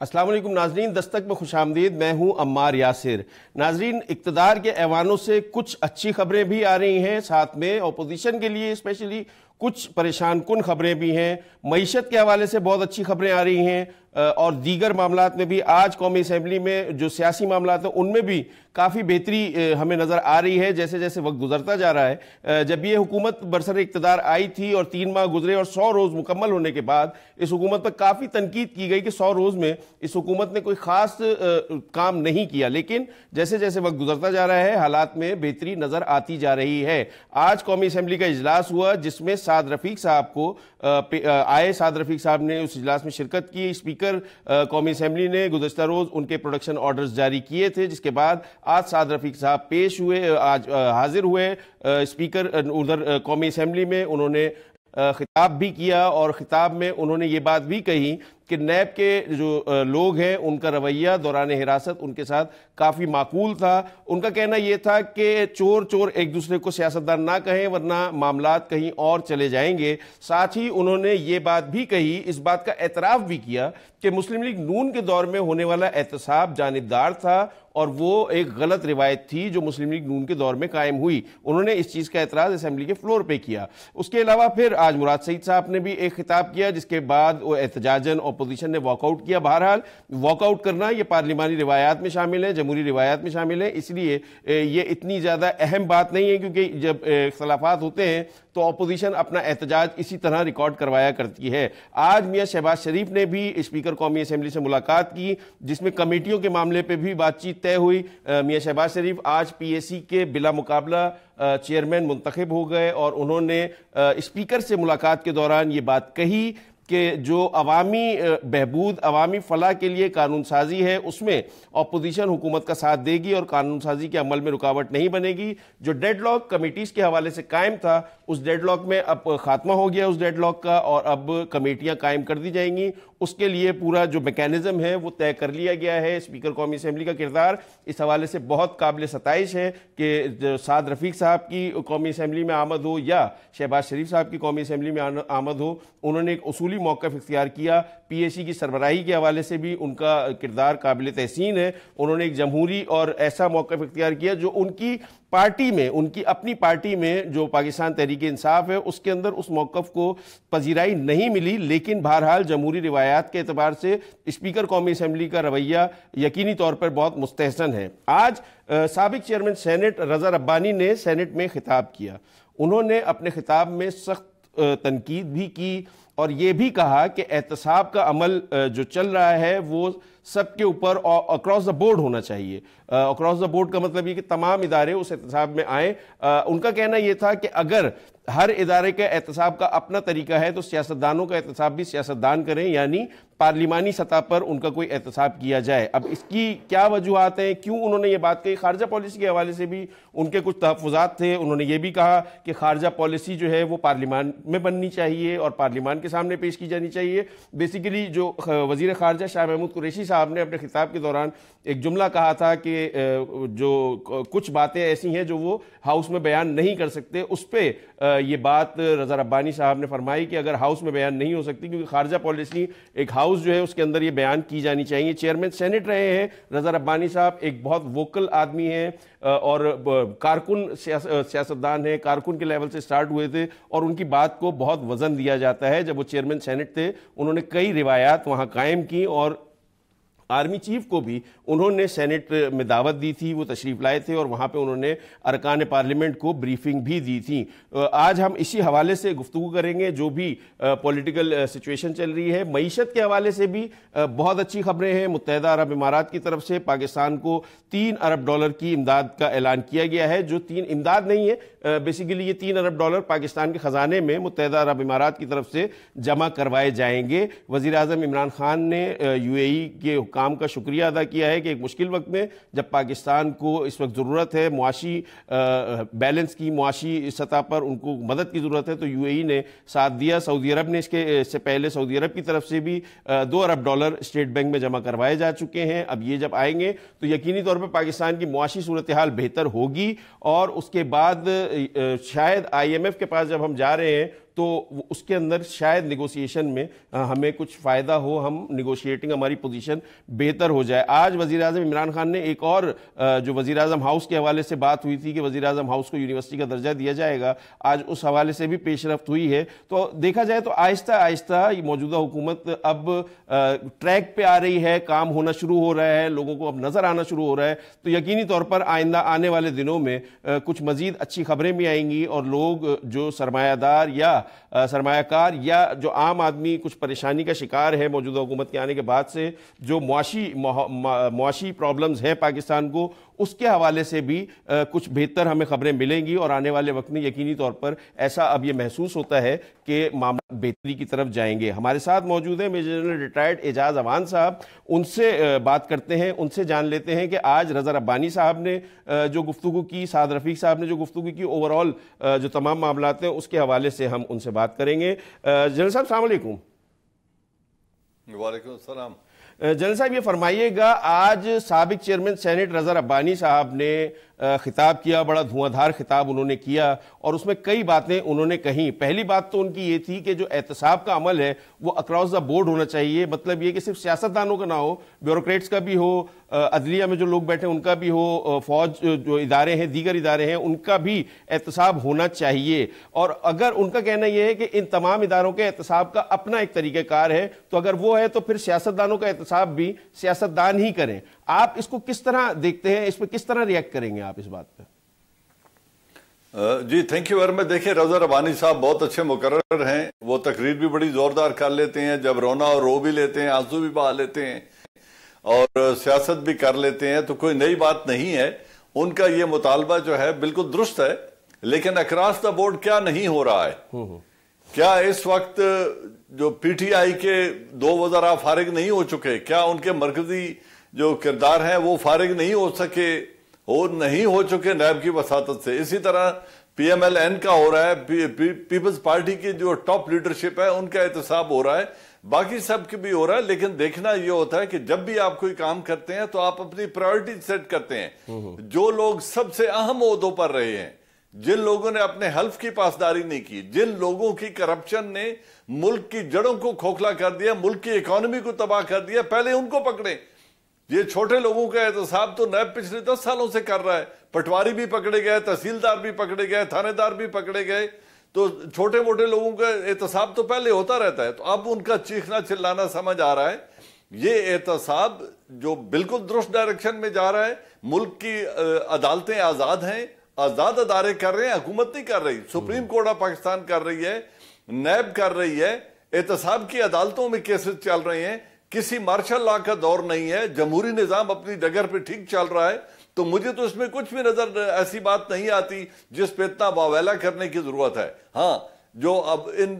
अस्सलाम वालेकुम नाजरीन, दस्तक में खुशामदीद। मैं हूं अम्मार यासिर। नाजरीन, इक़्तिदार के ऐवानों से कुछ अच्छी खबरें भी आ रही हैं, साथ में अपोजिशन के लिए स्पेशली कुछ परेशान कुन खबरें भी हैं। मईशत के हवाले से बहुत अच्छी खबरें आ रही हैं और दीगर मामलात में भी आज कौमी असम्बली में जो सियासी मामलात हैं उनमें भी काफ़ी बेहतरी हमें नज़र आ रही है जैसे जैसे वक्त गुजरता जा रहा है। जब ये हुकूमत बरसर इक़्तिदार आई थी और 3 माह गुजरे और 100 रोज़ मुकम्मल होने के बाद इस हुकूमत पर काफ़ी तनकीद की गई कि 100 रोज़ में इस हुकूमत ने कोई ख़ास काम नहीं किया, लेकिन जैसे जैसे वक्त गुजरता जा रहा है हालात में बेहतरी नज़र आती जा रही है। आज कौमी असम्बली का इजलास हुआ जिसमें साद रफ़ीक साहब को साद रफ़ीक साहब ने उस इजलास में शिरकत की। स्पीकर कौमी असम्बली ने गुज़श्ता रोज़ उनके प्रोडक्शन ऑर्डर्स जारी किए थे, जिसके बाद आज साद रफ़ीक साहब पेश हुए, आज हाजिर हुए स्पीकर उधर कौमी असम्बली में। उन्होंने खिताब भी किया और खिताब में उन्होंने ये बात भी कही कि नैब के जो लोग हैं उनका रवैया दौरान हिरासत उनके साथ काफ़ी माकूल था। उनका कहना यह था कि चोर चोर एक दूसरे को सियासतदान ना कहें वरना मामलात कहीं और चले जाएंगे। साथ ही उन्होंने ये बात भी कही, इस बात का एतराफ़ भी किया कि मुस्लिम लीग नून के दौर में होने वाला एहतसाब जानिबदार था और वो एक गलत रिवायत थी जो मुस्लिम लीग नून के दौर में कायम हुई। उन्होंने इस चीज़ का एतराज़ असम्बली के फ्लोर पे किया। उसके अलावा फिर आज मुराद सईद साहब ने भी एक खिताब किया, जिसके बाद वो एहतजाजन अपोजिशन ने वॉकआउट किया। बहरहाल वॉकआउट करना ये पार्लिमानी रिवायात में शामिल है, जमहूरी रिवायात में शामिल है, इसलिए ये इतनी ज़्यादा अहम बात नहीं है क्योंकि जब इख्तलाफात होते हैं तो अपोजिशन अपना एहतजाज इसी तरह रिकॉर्ड करवाया करती है। आज मियाँ शहबाज शरीफ ने भी स्पीकर कौमी असम्बली से मुलाकात की जिसमें कमेटियों के मामले पर भी बातचीत तय हुई। मियाँ शहबाज शरीफ आज PAC के बिला मुकाबला चेयरमैन मुंतखब हो गए और उन्होंने स्पीकर से मुलाकात के दौरान ये बात कही कि जो अवामी बहबूद अवामी फलाह के लिए कानून साजी है उसमें अपोजिशन हुकूमत का साथ देगी और कानून साजी के अमल में रुकावट नहीं बनेगी। जो डेडलॉक कमेटीज़ के हवाले से कायम था उस डेडलॉक में अब खात्मा हो गया उस डेडलॉक का और अब कमेटियां कायम कर दी जाएंगी। उसके लिए पूरा जो मैकेनिज्म है वो तय कर लिया गया है। स्पीकर कौमी असम्बली का किरदार इस हवाले से बहुत काबिल सताइश है कि साद रफ़ीक साहब की कौमी असम्बली में आमद हो या शहबाज शरीफ साहब की कौमी असम्बली में आमद हो, उन्होंने एक उसूली मौक़िफ़ इख्तियार किया। PAC की सरबराही के हवाले से भी उनका किरदार काबिल तहसीन है। उन्होंने एक जमहूरी और ऐसा मौक़िफ़ इख्तियार किया जो उनकी पार्टी में, उनकी अपनी पार्टी में जो पाकिस्तान तहरीक इंसाफ है उसके अंदर उस मौक़िफ़ को पजीराई नहीं मिली, लेकिन बहरहाल जमहूरी रिवायात के एतबार से स्पीकर कौमी असम्बली का रवैया यकीनी तौर पर बहुत मुस्तहसन है। आज साबिक चेयरमैन सेनेट रज़ा रब्बानी ने सेनेट में खिताब किया। उन्होंने अपने खिताब में सख्त तनकीद भी की और ये भी कहा कि एहतसाब का अमल जो चल रहा है वो सबके ऊपर अक्रॉस द बोर्ड होना चाहिए। अक्रॉस द बोर्ड का मतलब ये कि तमाम इदारे उस एहतसाब में आए। उनका कहना यह था कि अगर हर इदारे के एहतसाब का अपना तरीका है तो सियासतदानों का एहतसाब भी सियासतदान करें, यानी पार्लिमानी सतह पर उनका कोई एहतसाब किया जाए। अब इसकी क्या वजूहात हैं, क्यों उन्होंने ये बात कही? खारजा पॉलिसी के हवाले से भी उनके कुछ तहफ़्फ़ुज़ात थे। उन्होंने ये भी कहा कि खारजा पॉलिसी जो है वो पार्लिमान में बननी चाहिए और पार्लिमान के सामने पेश की जानी चाहिए। बेसिकली जो वज़ीर खारजा शाह महमूद कुरैशी साहब ने अपने खिताब के दौरान एक जुमला कहा था कि जो कुछ बातें ऐसी हैं जो वो हाउस में बयान नहीं कर सकते, उस पर ये बात रज़ा रब्बानी साहब ने फरमाई कि अगर हाउस में बयान नहीं हो सकती क्योंकि खारजा पॉलिसी एक हाउस जो है उसके अंदर ये बयान की जानी चाहिए। चेयरमैन सेनेट रहे हैं रज़ा रब्बानी साहब, एक बहुत वोकल आदमी हैं और कारकुन सियासतदान हैं, कारकुन के लेवल से स्टार्ट हुए थे और उनकी बात को बहुत वज़न दिया जाता है। जब वो चेयरमैन सेनेट थे उन्होंने कई रिवायात वहाँ कायम की और आर्मी चीफ को भी उन्होंने सेनेट में दावत दी थी, वो तशरीफ़ लाए थे और वहाँ पे उन्होंने अरकान पार्लियामेंट को ब्रीफिंग भी दी थी। आज हम इसी हवाले से गुफ्तगू करेंगे जो भी पॉलिटिकल सिचुएशन चल रही है। मईशत के हवाले से भी बहुत अच्छी खबरें हैं। मुत्तहिदा अरब इमारात की तरफ से पाकिस्तान को $3 अरब की इमदाद का ऐलान किया गया है, जो 3 इमदाद नहीं है, बेसिकली ये $3 अरब पाकिस्तान के ख़जाने में मुत्तहिदा अरब इमारात की तरफ से जमा करवाए जाएंगे। वज़ीर आज़म इमरान खान ने UAE के काम का शुक्रिया अदा किया है कि एक मुश्किल वक्त में जब पाकिस्तान को इस वक्त ज़रूरत है मुआशी बैलेंस की, मुआशी सतह पर उनको मदद की ज़रूरत है, तो UAE ने साथ दिया। सऊदी अरब ने इससे पहले सऊदी अरब की तरफ से भी $2 अरब स्टेट बैंक में जमा करवाए जा चुके हैं। अब ये जब आएंगे तो यकीनी तौर पर पाकिस्तान की मुआशी सूरत हाल बेहतर होगी और उसके बाद शायद IMF के पास जब हम जा रहे हैं तो उसके अंदर शायद निगोशिएशन में हमें कुछ फ़ायदा हो, हम निगोशिएटिंग हमारी पोजीशन बेहतर हो जाए। आज वज़ीर आज़म इमरान खान ने एक और जो वज़ीर आज़म हाउस के हवाले से बात हुई थी कि वज़ीर आज़म हाउस को यूनिवर्सिटी का दर्जा दिया जाएगा, आज उस हवाले से भी पेशरफ्त हुई है। तो देखा जाए तो आहिस्ता आहिस्ता ये मौजूदा हुकूमत अब ट्रैक पे आ रही है, काम होना शुरू हो रहा है, लोगों को अब नज़र आना शुरू हो रहा है। तो यकीनी तौर पर आइंदा आने वाले दिनों में कुछ मज़ीद अच्छी खबरें भी आएंगी और लोग जो सरमायादार या सरमायाकार या जो आम आदमी कुछ परेशानी का शिकार है मौजूदा हुकूमत के आने के बाद से, जो मुआशी प्रॉब्लम्स हैं पाकिस्तान को, उसके हवाले से भी कुछ बेहतर हमें खबरें मिलेंगी और आने वाले वक्त में यकीनी तौर पर ऐसा अब ये महसूस होता है कि मामला बेहतरी की तरफ जाएंगे। हमारे साथ मौजूद हैं major general retired Aijaz Awan साहब, उनसे बात करते हैं, उनसे जान लेते हैं कि आज रज़ा रब्बानी साहब ने जो गुफ्तगू की, साद रफ़ीक साहब ने जो गुफ्तगू की, ओवरऑल जो तमाम मामला हैं उसके हवाले से हम उनसे बात करेंगे। जनरल साहब अस्सलाम वालेकुम। वालेकुम सलाम। जनरल साहब ये फरमाइएगा, आज साबिक चेयरमैन सेनेट रज़ा रब्बानी साहब ने खिताब किया, बड़ा धुआंधार खिताब उन्होंने किया और उसमें कई बातें उन्होंने कहीं। पहली बात तो उनकी ये थी कि जो एहतसाब का अमल है वो अक्रॉस द बोर्ड होना चाहिए, मतलब ये कि सिर्फ सियासतदानों का ना हो, ब्यूरोक्रेट्स का भी हो, अदलिया में जो लोग बैठे उनका भी हो, फौज जो इदारे हैं, दीगर इदारे हैं, उनका भी एहतसाब होना चाहिए। और अगर उनका कहना यह है कि इन तमाम इदारों के एहतसाब का अपना एक तरीक़ाकार है, तो अगर वो है तो फिर सियासतदानों का एहतसाब भी सियासतदान ही करें। आप इसको किस तरह देखते हैं, इस पर किस तरह रिएक्ट करेंगे आप इस बात पर? जी थैंक यू वेरी मच। देखिए रज़ा रब्बानी साहब बहुत अच्छे मुकर्रर हैं, वो तकरीर भी बड़ी जोरदार कर लेते हैं, जब रोना और रो भी लेते हैं, आंसू भी बहा लेते हैं और सियासत भी कर लेते हैं, तो कोई नई बात नहीं है। उनका ये मुतालबा जो है बिल्कुल दुरुस्त है, लेकिन अक्रॉस द बोर्ड क्या नहीं हो रहा है? क्या इस वक्त जो पीटीआई के 2 वज़रा फारिग नहीं हो चुके? क्या उनके मरकजी जो किरदार हैं वो फारिग नहीं हो सके, नहीं हो चुके नैब की वसातत से? इसी तरह पीएमएलएन का हो रहा है, पीपल्स पार्टी की जो टॉप लीडरशिप है उनका एहतसाब हो रहा है, बाकी सब की भी हो रहा है। लेकिन देखना यह होता है कि जब भी आप कोई काम करते हैं तो आप अपनी प्रायोरिटी सेट करते हैं। जो लोग सबसे अहम ओहदों पर रहे हैं, जिन लोगों ने अपने हल्फ की पासदारी नहीं की, जिन लोगों की करप्शन ने मुल्क की जड़ों को खोखला कर दिया, मुल्क की इकोनॉमी को तबाह कर दिया, पहले उनको पकड़े। ये छोटे लोगों का एहतसाब तो नैब पिछले 10 सालों से कर रहा है। पटवारी भी पकड़े गए, तहसीलदार भी पकड़े गए, थानेदार भी पकड़े गए, तो छोटे मोटे लोगों का एहतसाब तो पहले होता रहता है। तो अब उनका चीखना चिल्लाना समझ आ रहा है। ये एहतसाब जो बिल्कुल दुरुस्त डायरेक्शन में जा रहा है। मुल्क की अदालतें आजाद हैं, आजाद अदारे कर रहे हैं, हुकूमत नहीं कर रही। सुप्रीम कोर्ट ऑफ पाकिस्तान कर रही है, नैब कर रही है, एहतसाब की अदालतों में केसेस चल रहे हैं। किसी मार्शल लॉ का दौर नहीं है, जमहूरी निजाम अपनी डगर पे ठीक चल रहा है। तो मुझे तो इसमें कुछ भी नजर ऐसी बात नहीं आती जिस पे इतना वावेला करने की जरूरत है। हाँ, जो अब इन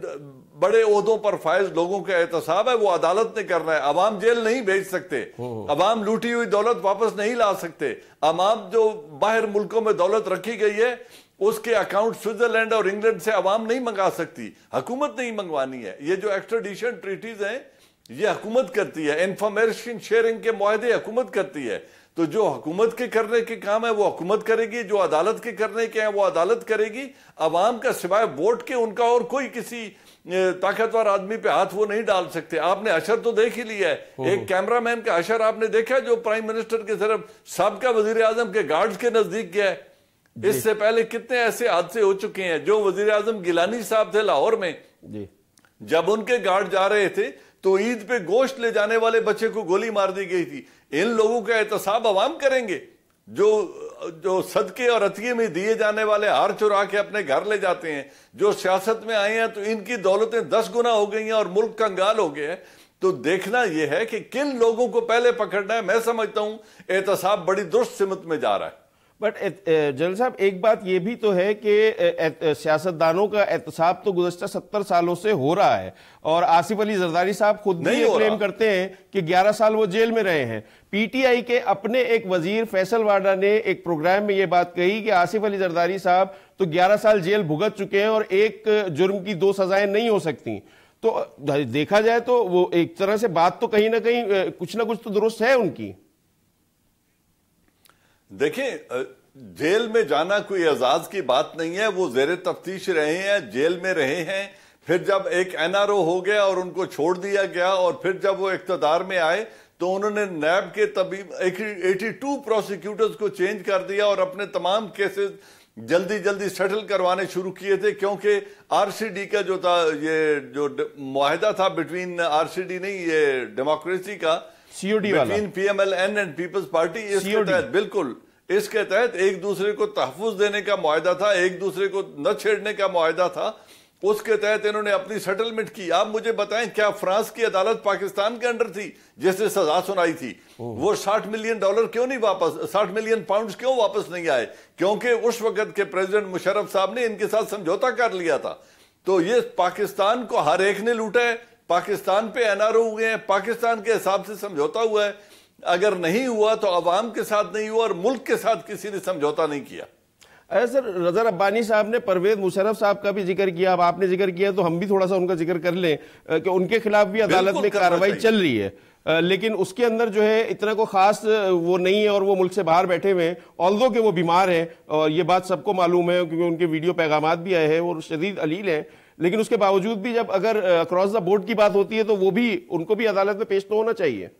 बड़े ओहदों पर फायज लोगों का एहतसाब है वो अदालत ने करना है। अवाम जेल नहीं भेज सकते, अवाम लूटी हुई दौलत वापस नहीं ला सकते, अवाम जो बाहर मुल्कों में दौलत रखी गई है उसके अकाउंट स्विट्जरलैंड और इंग्लैंड से अवाम नहीं मंगा सकती, हुकूमत नहीं मंगवानी है। ये जो एक्स्ट्राडिशन ट्रीटीज हैं ये हुकूमत करती है, इंफॉर्मेशन शेयरिंग के मुआहदे हुकूमत करती है। तो जो हुकूमत के करने के काम है वो हुकूमत करेगी, जो अदालत के करने के हैं वो अदालत करेगी। अवाम का सिवाय वोट के उनका और कोई किसी ताकतवर आदमी पे हाथ वो नहीं डाल सकते। आपने अशर तो देख ही लिया है, एक कैमरामैन का अशर आपने देखा जो प्राइम मिनिस्टर के सिर्फ साबका वजीर आजम के गार्ड्स के नजदीक गया है। इससे पहले कितने ऐसे हादसे हो चुके हैं। जो वजीर आजम गिलानी साहब थे लाहौर में, जब उनके गार्ड जा रहे थे तो ईद पे गोश्त ले जाने वाले बच्चे को गोली मार दी गई थी। इन लोगों का एहतसाब अवाम करेंगे। जो सदके और अतिये में दिए जाने वाले हार चुरा के अपने घर ले जाते हैं, जो सियासत में आए हैं तो इनकी दौलतें 10 गुना हो गई हैं और मुल्क कंगाल हो गया है। तो देखना यह है कि किन लोगों को पहले पकड़ना है। मैं समझता हूं एहतसाब बड़ी दुरुस्त सिमत में जा रहा है। बट जनरल साहब एक बात यह भी तो है कि सियासतदानों का एहतसाब तो गुज़श्ता 70 सालों से हो रहा है और आसिफ अली जरदारी साहब खुद भी क्लेम करते हैं कि 11 साल वो जेल में रहे हैं। पीटीआई के अपने एक वजीर फैसल वाडा ने एक प्रोग्राम में ये बात कही कि आसिफ अली जरदारी साहब तो 11 साल जेल भुगत चुके हैं और एक जुर्म की 2 सजाएं नहीं हो सकती। तो देखा जाए तो वो एक तरह से बात तो कहीं ना कहीं कुछ ना कुछ तो दुरुस्त है उनकी। देखिए, जेल में जाना कोई एजाज की बात नहीं है। वो जेर तफ्तीश रहे हैं, जेल में रहे हैं, फिर जब एक एनआरओ हो गया और उनको छोड़ दिया गया, और फिर जब वो इख्तियार में आए तो उन्होंने नैब के तभी 82 प्रोसिक्यूटर्स को चेंज कर दिया और अपने तमाम केसेस जल्दी जल्दी सेटल करवाने शुरू किए थे, क्योंकि आरसीडी का जो था, ये जो मुआहिदा था बिटवीन आरसीडी नहीं, ये डेमोक्रेसी का सीओडी वाला, between PMLN and Peoples Party, इसके तहत बिल्कुल इसके तहत एक दूसरे को तहफ्फुज देने का मुआहिदा था, एक दूसरे को न छेड़ने का मुआहिदा था, उसके तहत इन्होंने अपनी सेटलमेंट की। आप मुझे बताएं, क्या फ्रांस की अदालत पाकिस्तान के अंडर थी जैसे सजा सुनाई थी? वो $60 मिलियन क्यों नहीं वापस, 60 मिलियन पाउंड क्यों वापस नहीं आए? क्योंकि उस वक्त के प्रेसिडेंट मुशर्रफ साहब ने इनके साथ समझौता कर लिया था। तो ये पाकिस्तान को हर एक ने लूटा है, पाकिस्तान पे एनआरओ हुए हैं, पाकिस्तान के हिसाब से समझौता हुआ है। अगर नहीं हुआ तो अवाम के साथ नहीं हुआ और मुल्क के साथ किसी ने समझौता नहीं किया। सर, रज़ा रब्बानी साहब ने परवेज मुशर्रफ साहब का भी जिक्र किया, अब आपने जिक्र किया तो हम भी थोड़ा सा उनका जिक्र कर लें कि उनके खिलाफ भी अदालत में कार्रवाई चल रही है, लेकिन उसके अंदर जो है इतना को खास वो नहीं है और वो मुल्क से बाहर बैठे हुए हैं, ऑल्दो कि वो बीमार हैं और ये बात सबको मालूम है क्योंकि उनके वीडियो पैगामात भी आए हैं और शदीद अलील हैं, लेकिन उसके बावजूद भी जब अगर अक्रॉस द बोर्ड की बात होती है तो वो भी, उनको भी अदालत में पेश तो होना चाहिए।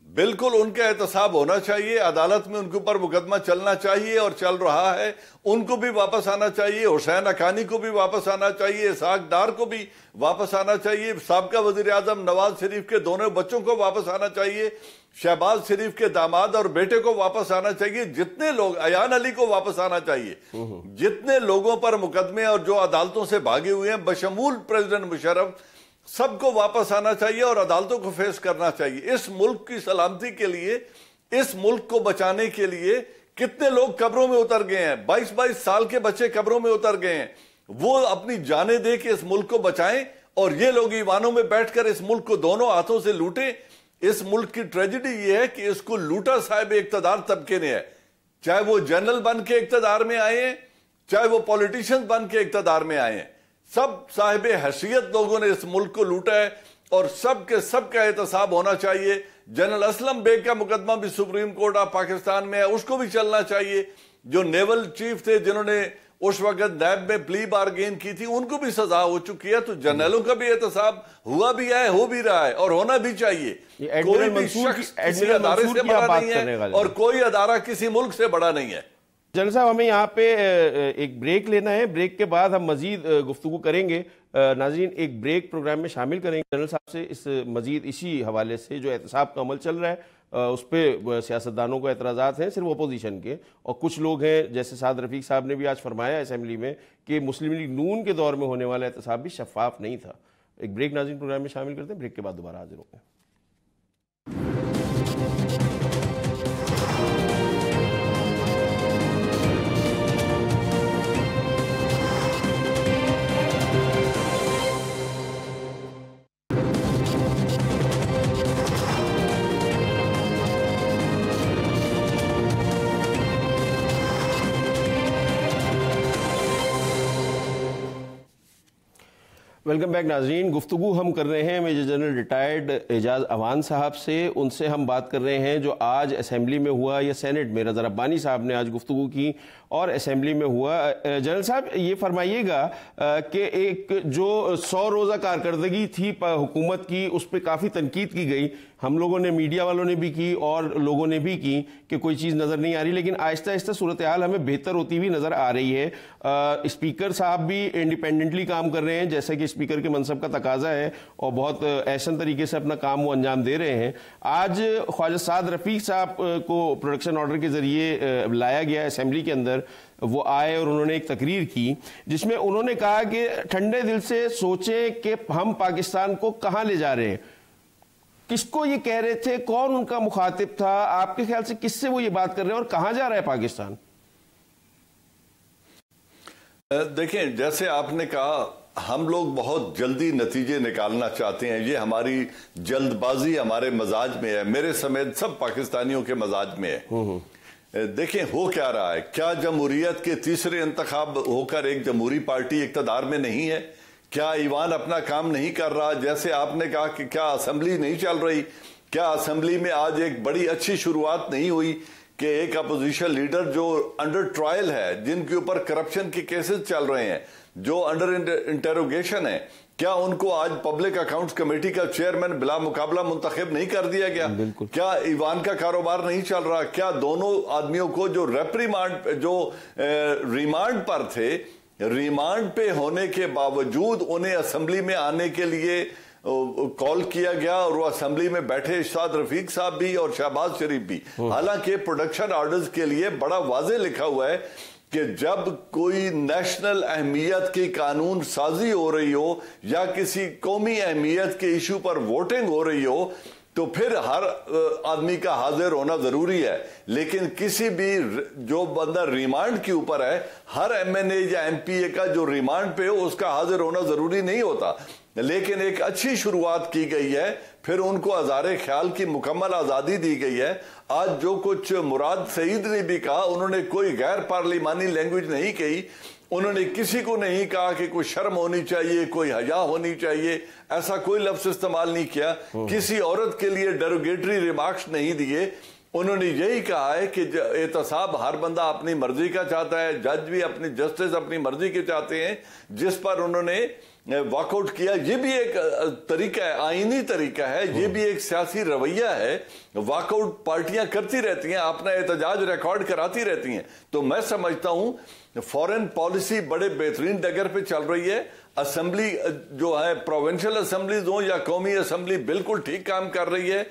बिल्कुल उनका एहतसाब होना चाहिए, अदालत में उनके ऊपर मुकदमा चलना चाहिए और चल रहा है। उनको भी वापस आना चाहिए, हुसैन हक्कानी को भी वापस आना चाहिए, इसहाक डार को भी वापस आना चाहिए, साबका वजीर आजम नवाज शरीफ के दोनों बच्चों को वापस आना चाहिए, शहबाज शरीफ के दामाद और बेटे को वापस आना चाहिए, जितने लोग, अयान अली को वापस आना चाहिए, जितने लोगों पर मुकदमे और जो अदालतों से भागे हुए हैं बशमूल प्रेसिडेंट मुशर्रफ, सबको वापस आना चाहिए और अदालतों को फेस करना चाहिए। इस मुल्क की सलामती के लिए, इस मुल्क को बचाने के लिए कितने लोग कब्रों में उतर गए हैं, 22-22 साल के बच्चे कब्रों में उतर गए हैं, वो अपनी जानें दे के इस मुल्क को बचाएं और ये लोग ईवानों में बैठकर इस मुल्क को दोनों हाथों से लूटे। इस मुल्क की ट्रेजेडी ये है कि इसको लूटा साहिब इक्तदार तबके ने है, चाहे वो जनरल बन के इक्तदार में आए हैं, चाहे वो पॉलिटिशियंस बन के इक्तदार में आए हैं, सब साहिब हैसियत लोगों ने इस मुल्क को लूटा है और सबका एहतसाब होना चाहिए। जनरल असलम बेग का मुकदमा भी सुप्रीम कोर्ट ऑफ पाकिस्तान में है, उसको भी चलना चाहिए। जो नेवल चीफ थे जिन्होंने उस वक्त नैब में प्ली बारगेन की थी, उनको भी सजा हो चुकी है। तो जनरलों का भी एहतसाब हुआ भी है, हो भी रहा है और होना भी चाहिए। कोई भी शख्स किसी अदारे से बड़ा नहीं है और कोई अदारा किसी मुल्क से बड़ा नहीं है। जनरल साहब, हमें यहाँ पे एक ब्रेक लेना है, ब्रेक के बाद हम मजीद गुफ्तगू करेंगे। नाज़रीन, एक ब्रेक प्रोग्राम में शामिल करेंगे जनरल साहब से इस मजीद इसी हवाले से जो एहतसाब का अमल चल रहा है उस पर सियासतदानों को एतराज़ात हैं, सिर्फ अपोजिशन के, और कुछ लोग हैं जैसे साद रफीक साहब ने भी आज फरमाया असेंबली में कि मुस्लिम लीग नून के दौर में होने वाला एहतसाब भी शफाफ नहीं था। एक ब्रेक नाज़रीन प्रोग्राम में शामिल करते हैं, ब्रेक के बाद दोबारा हाजिर होंगे। वेलकम बैक नाजरीन। गुफ्तगू हम कर रहे हैं major general retired Aijaz Awan साहब से। उनसे हम बात कर रहे हैं जो आज असेंबली में हुआ या सेनेट में, रज़ा रब्बानी साहब ने आज गुफ्तगू की और असेंबली में हुआ। जनरल साहब, ये फरमाइएगा कि एक जो 100 रोज़ा कारकर्दगी थी हुकूमत की, उस पर काफ़ी तनकीद की गई, हम लोगों ने, मीडिया वालों ने भी की और लोगों ने भी की कि कोई चीज़ नज़र नहीं आ रही, लेकिन आहिस्ता आहिस्ता सूरत हाल हमें बेहतर होती हुई नज़र आ रही है। स्पीकर साहब भी इंडिपेंडेंटली काम कर रहे हैं जैसे कि स्पीकर के मनसब का तकाजा है और बहुत ऐसा तरीके से अपना काम वो अंजाम दे रहे हैं। आज ख्वाजा साद रफीक साहब को प्रोडक्शन ऑर्डर के ज़रिए लाया गया असेंबली के अंदर, वो आए और उन्होंने एक तकरीर की जिसमें उन्होंने कहा कि ठंडे दिल से सोचें कि हम पाकिस्तान को कहाँ ले जा रहे हैं। किसको ये कह रहे थे, कौन उनका मुखातिब था, आपके ख्याल से किससे वो ये बात कर रहे हैं और कहाँ जा रहा है पाकिस्तान? देखें, जैसे आपने कहा, हम लोग बहुत जल्दी नतीजे निकालना चाहते हैं, ये हमारी जल्दबाजी हमारे मजाज में है, मेरे समेत सब पाकिस्तानियों के मजाज में है। देखें हो क्या रहा है, क्या जमहूरियत के तीसरे इंतखाब होकर एक जमहूरी पार्टी इक़्तिदार में नहीं है? क्या ईवान अपना काम नहीं कर रहा? जैसे आपने कहा कि क्या असेंबली नहीं चल रही, क्या असेंबली में आज एक बड़ी अच्छी शुरुआत नहीं हुई कि एक अपोजिशन लीडर जो अंडर ट्रायल है, जिनके ऊपर करप्शन के केसेस चल रहे हैं, जो अंडर इंटेरोगेशन है, क्या उनको आज पब्लिक अकाउंट्स कमेटी का चेयरमैन बिला मुकाबला मुंतखब नहीं कर दिया गया? क्या ईवान का कारोबार नहीं चल रहा? क्या दोनों आदमियों को जो रिमांड पर थे, रिमांड पे होने के बावजूद उन्हें असेंबली में आने के लिए कॉल किया गया और वो असेंबली में बैठे इरशाद रफीक साहब भी और शहबाज शरीफ भी। हालांकि प्रोडक्शन ऑर्डर्स के लिए बड़ा वाजे लिखा हुआ है कि जब कोई नेशनल अहमियत की कानून साजी हो रही हो या किसी कौमी अहमियत के इशू पर वोटिंग हो रही हो तो फिर हर आदमी का हाजिर होना जरूरी है। लेकिन किसी भी जो बंदा रिमांड के ऊपर है, हर एमएनए या एमपीए का जो रिमांड पे हो उसका हाजिर होना जरूरी नहीं होता। लेकिन एक अच्छी शुरुआत की गई है, फिर उनको अज़ारे ख्याल की मुकम्मल आज़ादी दी गई है। आज जो कुछ मुराद सईद ने भी कहा, उन्होंने कोई गैर पार्लिमानी लैंग्वेज नहीं कही, उन्होंने किसी को नहीं कहा कि कोई शर्म होनी चाहिए, कोई हया होनी चाहिए, ऐसा कोई लफ्ज इस्तेमाल नहीं किया। किसी औरत के लिए डेरोगेटरी रिमार्क्स नहीं दिए। उन्होंने यही कहा है कि एहतसाब हर बंदा अपनी मर्जी का चाहता है, जज भी अपनी जस्टिस अपनी मर्जी के चाहते हैं, जिस पर उन्होंने वॉकआउट किया। ये भी एक तरीका है, आईनी तरीका है, ये भी एक सियासी रवैया है। वॉकआउट पार्टियां करती रहती हैं, अपना एहतजाज रिकॉर्ड कराती रहती हैं। तो मैं समझता हूं फॉरेन पॉलिसी बड़े बेहतरीन डगर पे चल रही है। असेंबली जो है, प्रोविंशियल असेंबलीज हो या कौमी असेंबली, बिल्कुल ठीक काम कर रही है।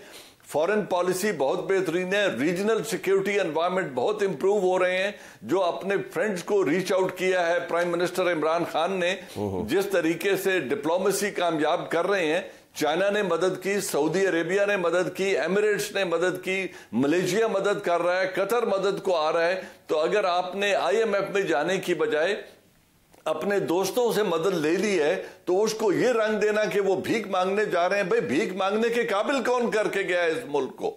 फॉरेन पॉलिसी बहुत बेहतरीन है। रीजनल सिक्योरिटी एनवायरनमेंट बहुत इंप्रूव हो रहे हैं। जो अपने फ्रेंड्स को रीच आउट किया है प्राइम मिनिस्टर इमरान खान ने, जिस तरीके से डिप्लोमेसी कामयाब कर रहे हैं, चाइना ने मदद की, सऊदी अरेबिया ने मदद की, एमिरेट्स ने मदद की, मलेशिया मदद कर रहा है, कतर मदद को आ रहा है। तो अगर आपने IMF में जाने की बजाय अपने दोस्तों से मदद ले ली है तो उसको ये रंग देना कि वो भीख मांगने जा रहे हैं, भाई भीख मांगने के काबिल कौन करके गया है इस मुल्क को?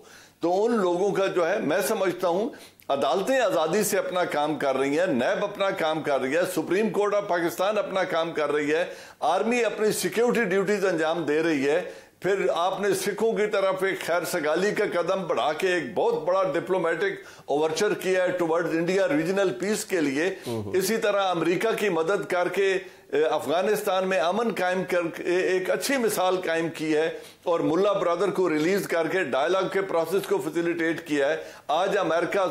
तो उन लोगों का जो है, मैं समझता हूं अदालतें आजादी से अपना काम कर रही हैं, नैब अपना काम कर रही है, सुप्रीम कोर्ट ऑफ पाकिस्तान अपना काम कर रही है, आर्मी अपनी सिक्योरिटी ड्यूटीज अंजाम दे रही है। फिर आपने सिखों की तरफ एक खैर सगाली का कदम बढ़ा के एक बहुत बड़ा डिप्लोमेटिक ओवरचर किया है टुवर्ड्स इंडिया रीजनल पीस के लिए। इसी तरह अमेरिका की मदद करके अफगानिस्तान में अमन कायम करके एक अच्छी मिसाल कायम की है और मुल्ला ब्रदर को रिलीज करके डायलॉग के प्रोसेस को फैसिलिटेट किया है। आज अमेरिका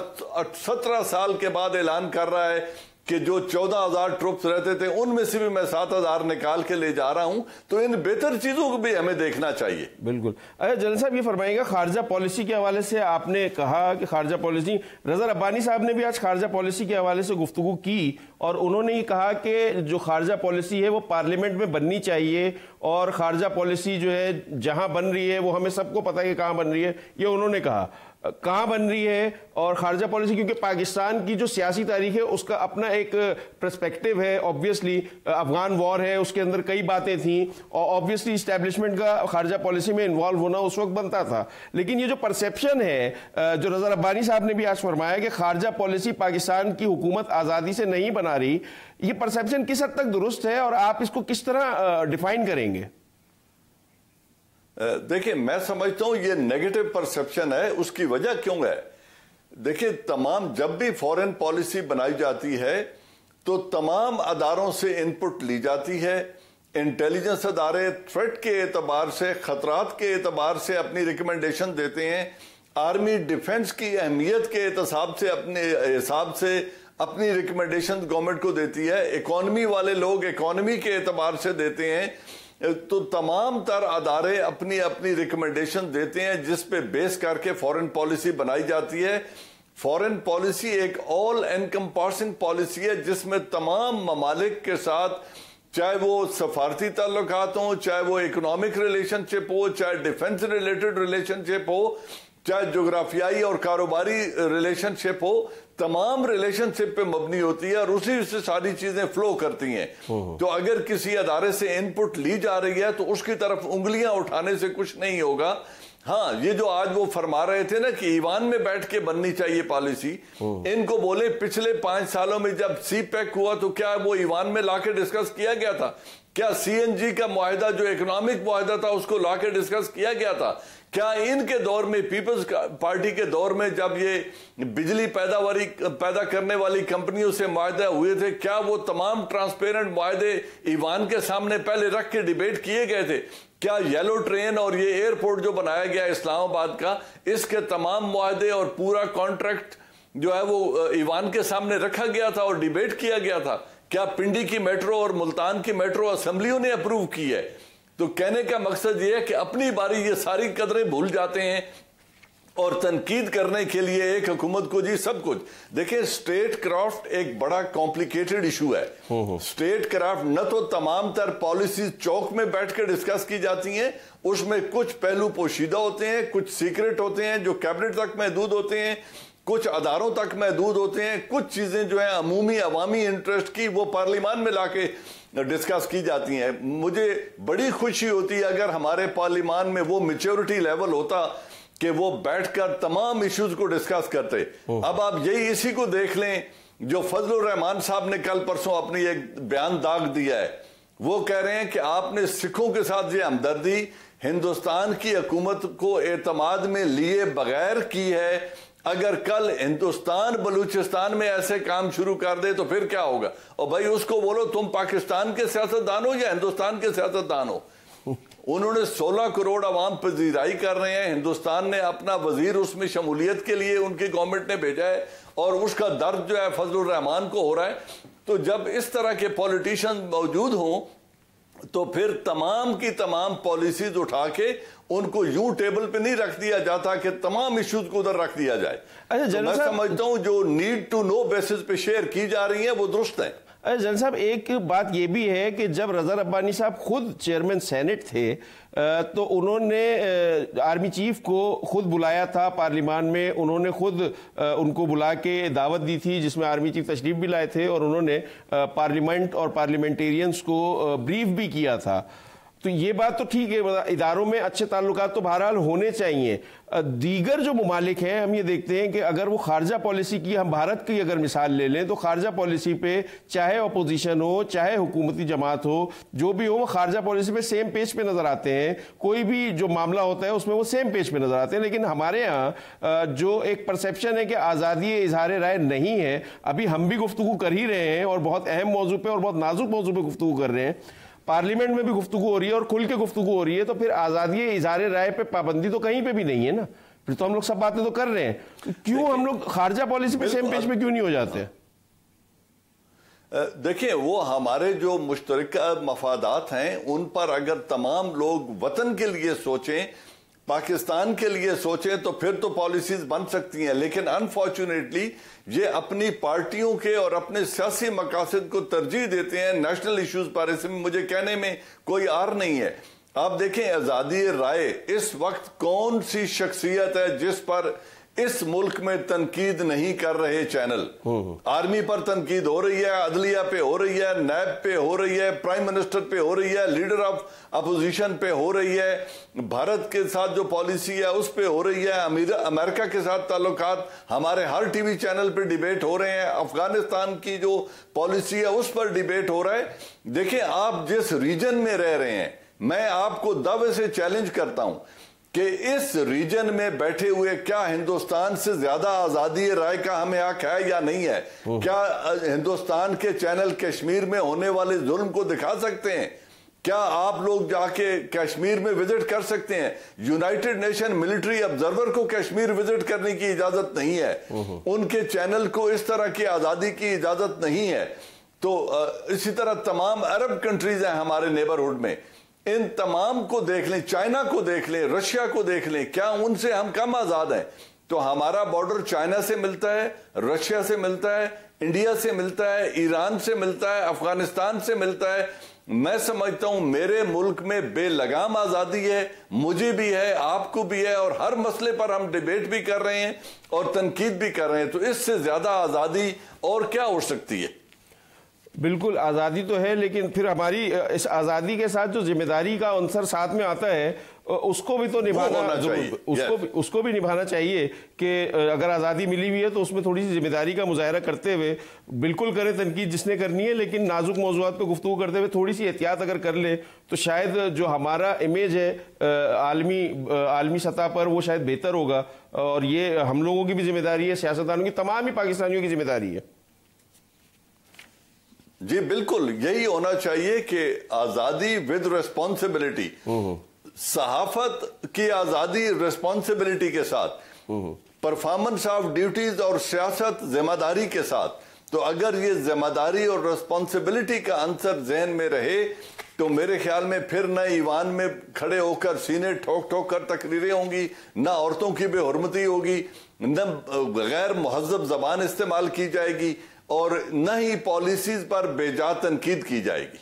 17 साल के बाद ऐलान कर रहा है कि जो 14,000 ट्रुप्स रहते थे उनमें से भी मैं 7,000 निकाल के ले जा रहा हूं। तो इन बेहतर चीजों को भी हमें देखना चाहिए। बिल्कुल। अच्छा जनरल साहब, ये फरमाइएगा, खारजा पॉलिसी के हवाले से आपने कहा कि खारजा पॉलिसी, रजा रब्बानी साहब ने भी आज खारजा पॉलिसी के हवाले से गुफ्तगू की और उन्होंने ये कहा कि जो खारजा पॉलिसी है वो पार्लियामेंट में बननी चाहिए और खारजा पॉलिसी जो है जहां बन रही है वो हमें सबको पता है कि कहां बन रही है। ये उन्होंने कहा कहां बन रही है और खारजा पॉलिसी, क्योंकि पाकिस्तान की जो सियासी तारीख है उसका अपना एक पर्सपेक्टिव है। ऑब्वियसली अफगान वॉर है, उसके अंदर कई बातें थी और ऑब्वियसली इस्टेब्लिशमेंट का खारजा पॉलिसी में इन्वॉल्व होना उस वक्त बनता था। लेकिन ये जो परसेप्शन है, जो रजा रब्बानी साहब ने भी आज फरमाया कि खारजा पॉलिसी पाकिस्तान की हुकूमत आज़ादी से नहीं बना रही, ये परसेप्शन किस हद तक दुरुस्त है और आप इसको किस तरह डिफाइन करेंगे? देखिए, मैं समझता हूं ये नेगेटिव परसेप्शन है। उसकी वजह क्यों है? देखिए, जब भी फॉरेन पॉलिसी बनाई जाती है तो तमाम अदारों से इनपुट ली जाती है। इंटेलिजेंस अदारे थ्रेट के एतबार से, खतरात के एतबार से अपनी रिकमेंडेशन देते हैं। आर्मी डिफेंस की अहमियत के अपने हिसाब से अपनी रिकमेंडेशन गवर्नमेंट को देती है। इकोनॉमी वाले लोग इकोनॉमी के एतबार से देते हैं। तो तमाम तर अदारे अपनी अपनी रिकमेंडेशन देते हैं जिस पे बेस करके फॉरेन पॉलिसी बनाई जाती है। फॉरेन पॉलिसी एक ऑल एनकम्पासिंग पॉलिसी है जिसमें तमाम ममालिक के साथ, चाहे वो सफारती ताल्लुकात हो, चाहे वो इकोनॉमिक रिलेशनशिप हो, चाहे डिफेंस रिलेटेड रिलेशनशिप हो, चाहे जोग्राफियाई और कारोबारी रिलेशनशिप हो, तमाम रिलेशनशिप पे मबनी होती है और उसी से सारी चीजें फ्लो करती हैं। तो अगर किसी अदारे से इनपुट ली जा रही है तो उसकी तरफ उंगलियां उठाने से कुछ नहीं होगा। हाँ, ये जो आज वो फरमा रहे थे ना कि ईवान में बैठ के बननी चाहिए पॉलिसी, इनको बोले पिछले 5 सालों में जब CPEC हुआ तो क्या वो ईवान में लाके डिस्कस किया गया था? क्या CNG का मुआहदा जो इकोनॉमिक मुआहदा था उसको लाके डिस्कस किया गया था? क्या इनके दौर में, पीपल्स पार्टी के दौर में, जब ये बिजली पैदावारी पैदा करने वाली कंपनियों से मुआहदे हुए थे, क्या वो तमाम ट्रांसपेरेंट मुआहदे ईवान के सामने पहले रख के डिबेट किए गए थे? क्या येलो ट्रेन और ये एयरपोर्ट जो बनाया गया इस्लामाबाद का, इसके तमाम मुआहदे और पूरा कॉन्ट्रैक्ट जो है वो ईवान के सामने रखा गया था और डिबेट किया गया था? क्या पिंडी की मेट्रो और मुल्तान की मेट्रो असेंबलियों ने अप्रूव की है? तो कहने का मकसद ये है कि अपनी बारी ये सारी कदरें भूल जाते हैं और तनकीद करने के लिए एक हुकूमत को जी सब कुछ। देखिए, स्टेट क्राफ्ट एक बड़ा कॉम्प्लिकेटेड इशू है। स्टेट क्राफ्ट न तो तमाम तर पॉलिसी चौक में बैठकर डिस्कस की जाती हैं, उसमें कुछ पहलू पोशीदा होते हैं, कुछ सीक्रेट होते हैं जो कैबिनेट तक महदूद होते हैं, कुछ अदारों तक महदूद होते हैं, कुछ चीजें जो है अमूमी अवामी इंटरेस्ट की वो पार्लियामान में लाके डिस्कस की जाती हैं। मुझे बड़ी खुशी होती है अगर हमारे पार्लियामान में वो मैच्योरिटी लेवल होता कि वो बैठकर तमाम इश्यूज को डिस्कस करते। अब आप यही इसी को देख लें जो फजलुर रहमान साहब ने कल परसों अपनी एक बयान दाग दिया है। वो कह रहे हैं कि आपने सिखों के साथ ये हमदर्दी हिंदुस्तान की हुकूमत को एतमाद में लिए बगैर की है। अगर कल हिंदुस्तान बलूचिस्तान में ऐसे काम शुरू कर दे तो फिर क्या होगा? और भाई उसको बोलो तुम पाकिस्तान के सियासतदान हो या हिंदुस्तान के सियासतदान हो? उन्होंने 16 करोड़ अवाम पजीराई कर रहे हैं, हिंदुस्तान ने अपना वजीर उसमें शमूलियत के लिए उनकी गवर्नमेंट ने भेजा है और उसका दर्द जो है फजलुर रहमान को हो रहा है। तो जब इस तरह के पॉलिटिशियन मौजूद हों तो फिर तमाम की तमाम पॉलिसीज उठा के उनको यूं टेबल पे नहीं रख दिया जाता कि तमाम इश्यूज को उधर रख दिया जाए। तो मैं समझता हूं जो नीड टू नो बेसिस पे शेयर की जा रही है वो दुरुस्त है। जन साहब, एक बात ये भी है कि जब रजा रब्बानी साहब खुद चेयरमैन सेनेट थे तो उन्होंने आर्मी चीफ को खुद बुलाया था पार्लियामान में, उन्होंने खुद उनको बुला के दावत दी थी जिसमें आर्मी चीफ तशरीफ भी लाए थे और उन्होंने पार्लियामेंट और पार्लियामेंटेरियंस को ब्रीफ भी किया था। तो ये बात तो ठीक है, इदारों में अच्छे ताल्लुकात तो बहरहाल होने चाहिए। दीगर जो मुमालिक हैं हम ये देखते हैं कि अगर वो खारजा पॉलिसी की, हम भारत की अगर मिसाल ले लें तो खारजा पॉलिसी पे चाहे अपोजिशन हो चाहे हुकूमती जमात हो, जो भी हो, वो खारजा पॉलिसी पे सेम पेज पे नजर आते हैं। कोई भी जो मामला होता है उसमें वो सेम पेज पे नजर आते हैं। लेकिन हमारे यहाँ जो एक परसेप्शन है कि आज़ादी इजहार राय नहीं है, अभी हम भी गुफ्तगू कर ही रहे हैं और बहुत अहम मौजू पे और बहुत नाजुक मौजू पे गुफ्तगू कर रहे हैं, पार्लियामेंट में भी गुफ्तगू हो रही है और खुल के गुफ्तगू हो रही है, तो फिर आज़ादी इजहार राय पे पाबंदी तो कहीं पे भी नहीं है ना। फिर तो हम लोग सब बातें तो कर रहे हैं, तो क्यों हम लोग खारजा पॉलिसी पे सेम पेज पे क्यों नहीं हो जाते? देखिए, वो हमारे जो मुश्तरका मफादात हैं उन पर अगर तमाम लोग वतन के लिए सोचें, पाकिस्तान के लिए सोचें तो फिर तो पॉलिसीज बन सकती हैं। लेकिन अनफॉर्चुनेटली ये अपनी पार्टियों के और अपने सियासी मकासद को तरजीह देते हैं नेशनल इश्यूज पर। इसमें मुझे कहने में कोई आर नहीं है। आप देखें, आजादी राय इस वक्त कौन सी शख्सियत है जिस पर इस मुल्क में तनकीद नहीं कर रहे चैनल? आर्मी पर तनकीद हो रही है, अदलिया पे हो रही है, नैब पे हो रही है, प्राइम मिनिस्टर पे हो रही है, लीडर ऑफ अपोजिशन पे हो रही है, भारत के साथ जो पॉलिसी है उस पे हो रही है, अमेरिका के साथ ताल्लुकात, हमारे हर टीवी चैनल पे डिबेट हो रहे हैं, अफगानिस्तान की जो पॉलिसी है उस पर डिबेट हो रहा है। देखिए, आप जिस रीजन में रह रहे हैं, मैं आपको दावे से चैलेंज करता हूं कि इस रीजन में बैठे हुए क्या हिंदुस्तान से ज्यादा आजादी राय का हमें हक है या नहीं है? क्या हिंदुस्तान के चैनल कश्मीर में होने वाले जुल्म को दिखा सकते हैं? क्या आप लोग जाके कश्मीर में विजिट कर सकते हैं? यूनाइटेड नेशन मिलिट्री ऑब्जर्वर को कश्मीर विजिट करने की इजाजत नहीं है, उनके चैनल को इस तरह की आजादी की इजाजत नहीं है। तो इसी तरह तमाम अरब कंट्रीज हैं हमारे नेबरहुड में, इन तमाम को देख लें, चाइना को देख लें, रशिया को देख लें, क्या उनसे हम कम आजाद हैं? तो हमारा बॉर्डर चाइना से मिलता है, रशिया से मिलता है, इंडिया से मिलता है, ईरान से मिलता है, अफगानिस्तान से मिलता है। मैं समझता हूं मेरे मुल्क में बेलगाम आजादी है, मुझे भी है, आपको भी है, और हर मसले पर हम डिबेट भी कर रहे हैं और तनकीद भी कर रहे हैं। तो इससे ज्यादा आजादी और क्या हो सकती है? बिल्कुल आज़ादी तो है, लेकिन फिर हमारी इस आज़ादी के साथ जो जिम्मेदारी का अंसर साथ में आता है उसको भी तो निभाना उसको भी निभाना चाहिए कि अगर आज़ादी मिली हुई है तो उसमें थोड़ी सी जिम्मेदारी का मुजाहरा करते हुए, बिल्कुल करें तनकीद जिसने करनी है, लेकिन नाजुक मौज़ूआत पे गुफ्तगू करते हुए थोड़ी सी एहतियात अगर कर ले तो शायद जो हमारा इमेज है आलमी सतह पर वो शायद बेहतर होगा। और ये हम लोगों की भी जिम्मेदारी है, सियासतदानों की, तमाम ही पाकिस्तानियों की जिम्मेदारी है। जी बिल्कुल, यही होना चाहिए कि आजादी विद रिस्पॉन्सिबिलिटी, सहाफत की आजादी रिस्पॉन्सिबिलिटी के साथ, परफॉर्मेंस ऑफ ड्यूटीज और सियासत जिम्मेदारी के साथ। तो अगर ये जिम्मेदारी और रिस्पॉन्सिबिलिटी का अंसर जहन में रहे तो मेरे ख्याल में फिर न ईवान में खड़े होकर सीने ठोक ठोक कर तकरीरें होंगी, न औरतों की बेहुरमती होगी, न गैर मुहज़्ज़ब जबान इस्तेमाल की जाएगी, और न ही पॉलिसीज पर बेजा तनकीद की जाएगी।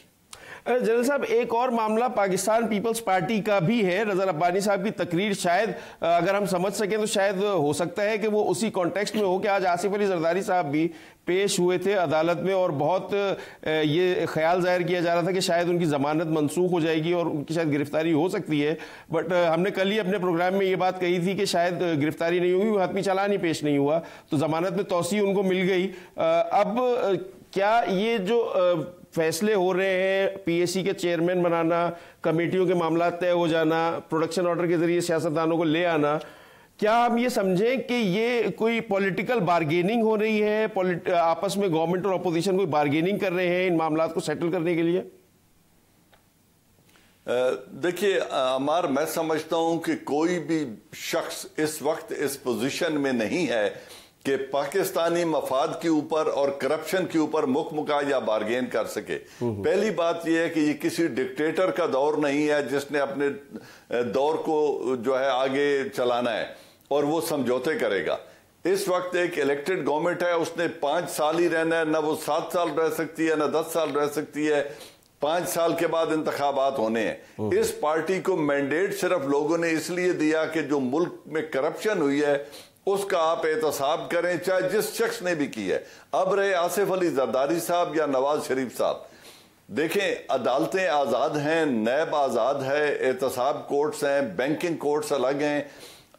जनरल साहब, एक और मामला पाकिस्तान पीपल्स पार्टी का भी है। रज़ा रब्बानी साहब की तकरीर शायद अगर हम समझ सकें तो शायद हो सकता है कि वो उसी कॉन्टेक्स्ट में हो कि आज आसिफ अली जरदारी साहब भी पेश हुए थे अदालत में और बहुत ये ख्याल जाहिर किया जा रहा था कि शायद उनकी ज़मानत मनसूख हो जाएगी और उनकी शायद गिरफ्तारी हो सकती है। बट हमने कल ही अपने प्रोग्राम में ये बात कही थी कि शायद गिरफ्तारी नहीं होगी, वो हतमी चालान ही पेश नहीं हुआ, तो ज़मानत में तौसी उनको मिल गई। अब क्या ये जो फैसले हो रहे हैं, पीएसी के चेयरमैन बनाना, कमेटियों के मामला तय हो जाना, प्रोडक्शन ऑर्डर के जरिए सियासतदानों को ले आना, क्या हम ये समझें कि ये कोई पॉलिटिकल बार्गेनिंग हो रही है, आपस में गवर्नमेंट और अपोजिशन कोई बार्गेनिंग कर रहे हैं इन मामलों को सेटल करने के लिए? देखिए अमार, मैं समझता हूं कि कोई भी शख्स इस वक्त इस पोजीशन में नहीं है कि पाकिस्तानी मफाद के ऊपर और करप्शन के ऊपर मुकमुका या बार्गेन कर सके। पहली बात यह है कि ये किसी डिक्टेटर का दौर नहीं है जिसने अपने दौर को जो है आगे चलाना है और वो समझौते करेगा। इस वक्त एक इलेक्टेड गवर्नमेंट है, उसने 5 साल ही रहना है, ना वो 7 साल रह सकती है, ना 10 साल रह सकती है। 5 साल के बाद इंतखाबात होने हैं। इस पार्टी को मैंडेट सिर्फ लोगों ने इसलिए दिया कि जो मुल्क में करप्शन हुई है उसका आप एहतसाब करें, चाहे जिस शख्स ने भी की है। अब रहे आसिफ अली जरदारी साहब या नवाज शरीफ साहब, देखें अदालतें आज़ाद हैं, नैब आज़ाद है, एहतसाब कोर्ट्स हैं, बैंकिंग कोर्ट्स अलग हैं।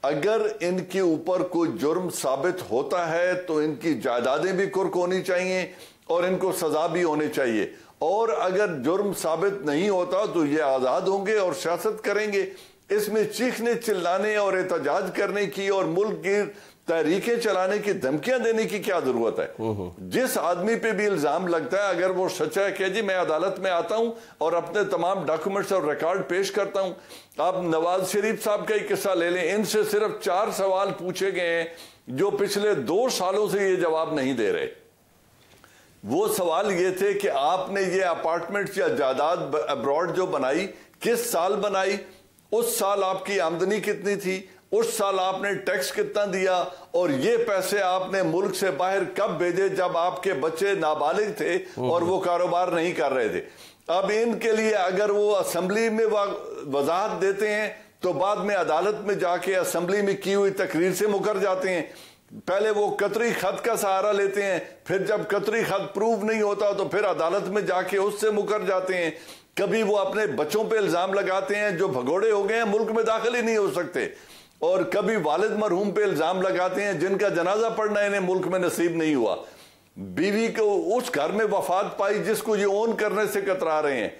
अगर इनके ऊपर कोई जुर्म साबित होता है तो इनकी जायदादें भी कुर्क होनी चाहिए और इनको सजा भी होनी चाहिए, और अगर जुर्म साबित नहीं होता तो ये आज़ाद होंगे और सियासत करेंगे। इसमें चीखने चिल्लाने और एहतजाज करने की और मुल्क की तहरीकें चलाने की धमकियां देने की क्या जरूरत है? जिस आदमी पे भी इल्जाम लगता है, अगर वो सच्चा है कि जी मैं अदालत में आता हूं और अपने तमाम डॉक्यूमेंट्स और रिकॉर्ड पेश करता हूं। आप नवाज शरीफ साहब का ही किस्सा ले लें, इनसे सिर्फ 4 सवाल पूछे गए हैं जो पिछले 2 सालों से ये जवाब नहीं दे रहे। वो सवाल ये थे कि आपने ये अपार्टमेंट या जायदाद अब्रॉड जो बनाई, किस साल बनाई, उस साल आपकी आमदनी कितनी थी, उस साल आपने टैक्स कितना दिया, और ये पैसे आपने मुल्क से बाहर कब भेजे जब आपके बच्चे नाबालिग थे और वो कारोबार नहीं कर रहे थे। अब इनके लिए अगर वो असेंबली में वजाहत देते हैं तो बाद में अदालत में जाके असेंबली में की हुई तकरीर से मुकर जाते हैं। पहले वो कतरी खत का सहारा लेते हैं, फिर जब कतरी खत प्रूव नहीं होता तो फिर अदालत में जाके उससे मुकर जाते हैं। कभी वो अपने बच्चों पे इल्जाम लगाते हैं जो भगोड़े हो गए हैं, मुल्क में दाखिल ही नहीं हो सकते, और कभी वालिद मरहूम पे इल्जाम लगाते हैं जिनका जनाजा पढ़ना इन्हें मुल्क में नसीब नहीं हुआ। बीवी को उस घर में वफात पाई जिसको ये ओन करने से कतरा रहे हैं।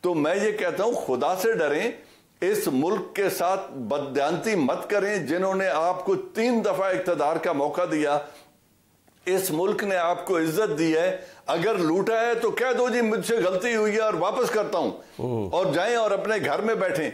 तो मैं ये कहता हूं, खुदा से डरें, इस मुल्क के साथ बददियानती मत करें। जिन्होंने आपको 3 दफा इख्तिदार का मौका दिया, इस मुल्क ने आपको इज्जत दी है, अगर लूटा है तो कह दो जी मुझसे गलती हुई है और वापस करता हूं, और जाएं और अपने घर में बैठें।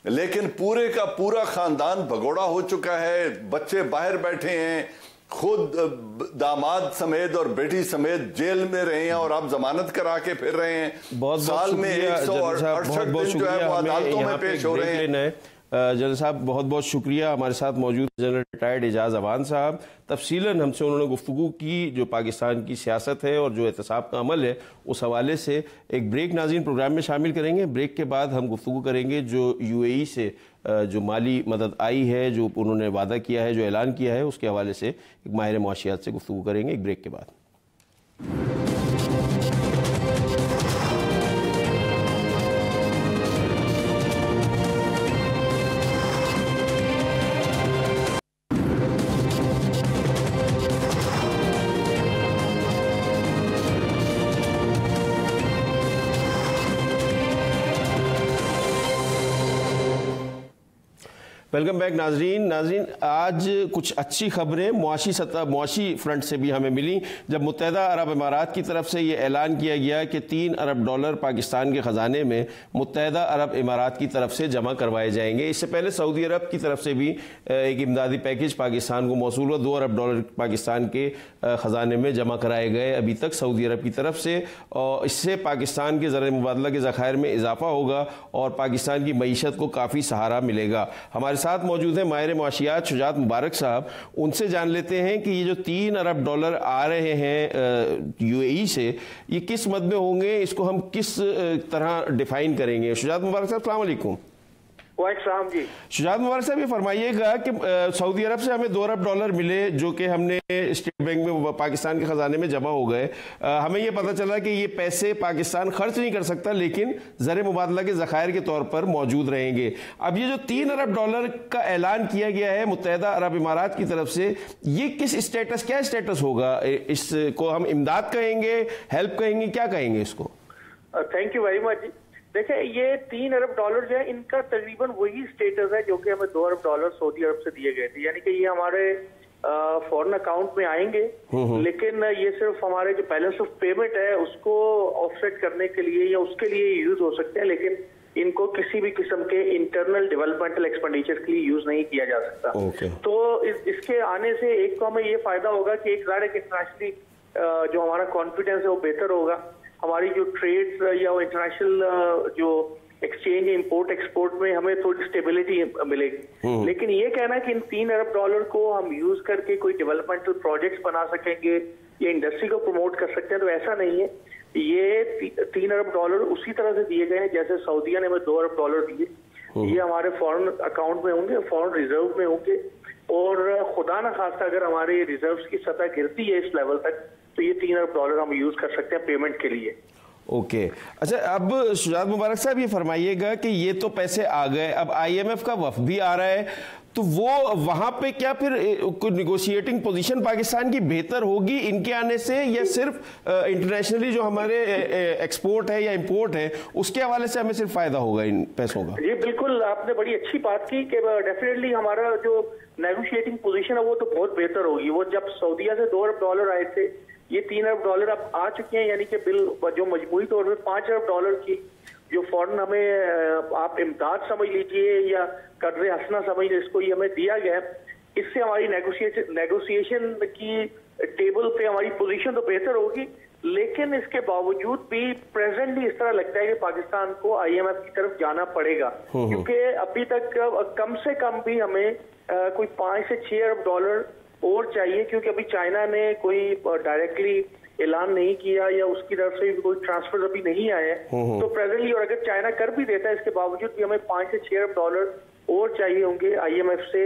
लेकिन पूरे का पूरा खानदान भगोड़ा हो चुका है, बच्चे बाहर बैठे हैं, खुद दामाद समेत और बेटी समेत जेल में रहे हैं और आप जमानत करा के फिर रहे हैं। साल में 168 दिन जो है वो अदालतों में पेश हो रहे हैं। जनरल साहब बहुत बहुत शुक्रिया। हमारे साथ मौजूद जनरल रिटायर्ड एजाज अवान साहब, तफसीलन हमसे उन्होंने गुफ्तगू की जो पाकिस्तान की सियासत है और जो एहतसाब का अमल है उस हवाले से। एक ब्रेक नाज़रीन प्रोग्राम में शामिल करेंगे। ब्रेक के बाद हम गुफ्तगू करेंगे जो UAE से जो माली मदद आई है, जो उन्होंने वादा किया है, जो ऐलान किया है, उसके हवाले से एक माहिर मुआशियात से गुफ्तगू करेंगे एक ब्रेक के बाद। वेलकम बैक नाजरीन। आज कुछ अच्छी खबरें मुआशी फ्रंट से भी हमें मिली, जब मुत्तहिदा अरब इमारात की तरफ से ये ऐलान किया गया कि $3 अरब पाकिस्तान के ख़जाने में मुत्तहिदा अरब इमारात की तरफ से जमा करवाए जाएंगे। इससे पहले सऊदी अरब की तरफ से भी एक इमदादी पैकेज पाकिस्तान को मौसूल हुआ। $2 अरब पाकिस्तान के ख़जाने में जमा कराए गए अभी तक सऊदी अरब की तरफ से, और इससे पाकिस्तान के ज़र मुबादला के ज़खायर में इजाफा होगा और पाकिस्तान की मईशत को काफ़ी सहारा मिलेगा। हमारे साथ मौजूद हैं माहिर मुआशियात शुजात मुबारक साहब। उनसे जान लेते हैं कि ये जो $3 अरब आ रहे हैं यूएई से, ये किस मद में होंगे, इसको हम किस तरह डिफाइन करेंगे। शुजात मुबारक साहब, अस्सलाम वालेकुम। वालेकुम जी। शुजात मुबारक साहब, ये फरमाइएगा कि सऊदी अरब से हमें $2 अरब मिले जो कि हमने स्टेट बैंक में पाकिस्तान के खजाने में जमा हो गए। हमें ये पता चला कि ये पैसे पाकिस्तान खर्च नहीं कर सकता, लेकिन ज़र मुबादला के ज़खायर के तौर पर मौजूद रहेंगे। अब ये जो $3 अरब का ऐलान किया गया है मुत्तहिदा अरब इमारात की तरफ से, ये किस स्टेटस, क्या स्टेटस होगा? इसको हम इमदाद कहेंगे, हेल्प कहेंगे, क्या कहेंगे इसको? Thank you very much. देखिए, ये $3 अरब जो है, इनका तकरीबन वही स्टेटस है जो कि हमें $2 अरब सऊदी अरब से दिए गए थे। यानी कि ये हमारे फॉरेन अकाउंट में आएंगे, लेकिन ये सिर्फ हमारे जो बैलेंस ऑफ पेमेंट है उसको ऑफसेट करने के लिए या उसके लिए यूज हो सकते हैं, लेकिन इनको किसी भी किस्म के इंटरनल डेवलपमेंटल एक्सपेंडिचर के लिए यूज नहीं किया जा सकता। तो इसके आने से एक तो हमें ये फायदा होगा कि एक इंटरनेशनली जो हमारा कॉन्फिडेंस है वो बेहतर होगा, हमारी जो ट्रेड्स या इंटरनेशनल जो एक्सचेंज इंपोर्ट एक्सपोर्ट में हमें थोड़ी स्टेबिलिटी मिलेगी। लेकिन ये कहना कि इन $3 अरब को हम यूज करके कोई डेवलपमेंटल प्रोजेक्ट्स बना सकेंगे या इंडस्ट्री को प्रमोट कर सकते हैं, तो ऐसा नहीं है। ये $3 अरब उसी तरह से दिए गए हैं जैसे सऊदीया ने हमें $2 अरब दिए। ये हमारे फॉरेन अकाउंट में होंगे, फॉरेन रिजर्व में होंगे, और खुदा न खास्ता अगर हमारे रिजर्व्स की सतह गिरती है इस लेवल तक, तो ये $3 अरब हम यूज कर सकते हैं पेमेंट के लिए। ओके अच्छा, अब शुजात मुबारक साहब ये फरमाइएगा कि ये तो पैसे आ गए, अब IMF का वफ़द भी आ रहा है, तो वो वहां पे क्या फिर कोई निगोशिएटिंग पोजीशन पाकिस्तान की बेहतर होगी इनके आने से, या सिर्फ इंटरनेशनली जो हमारे एक्सपोर्ट है या इंपोर्ट है उसके हवाले से हमें सिर्फ फायदा होगा इन पैसों का? जी बिल्कुल, आपने बड़ी अच्छी बात की कि डेफिनेटली हमारा जो नेगोशिएटिंग पोजीशन है वो तो बहुत बेहतर होगी। वो जब सऊदीया से $2 अरब आए थे, ये $3 अरब अब आ चुके हैं, यानी कि बिल जो मजमूई तौर पर $5 अरब की जो फौरन हमें आप इमदाद समझ लीजिए या कर्ज हसना समझ लीजिए, इसको ये हमें दिया गया है। इससे हमारी नेगोशिएशन की टेबल पे हमारी पोजीशन तो बेहतर होगी, लेकिन इसके बावजूद भी प्रेजेंटली इस तरह लगता है कि पाकिस्तान को IMF की तरफ जाना पड़ेगा, क्योंकि अभी तक कम से कम भी हमें कोई $5 से $6 अरब और चाहिए, क्योंकि अभी चाइना ने कोई डायरेक्टली ऐलान नहीं किया या उसकी तरफ से भी कोई ट्रांसफर अभी नहीं आए हैं। तो प्रेजेंटली, और अगर चाइना कर भी देता है इसके बावजूद भी हमें $5 से $6 अरब और चाहिए होंगे IMF से,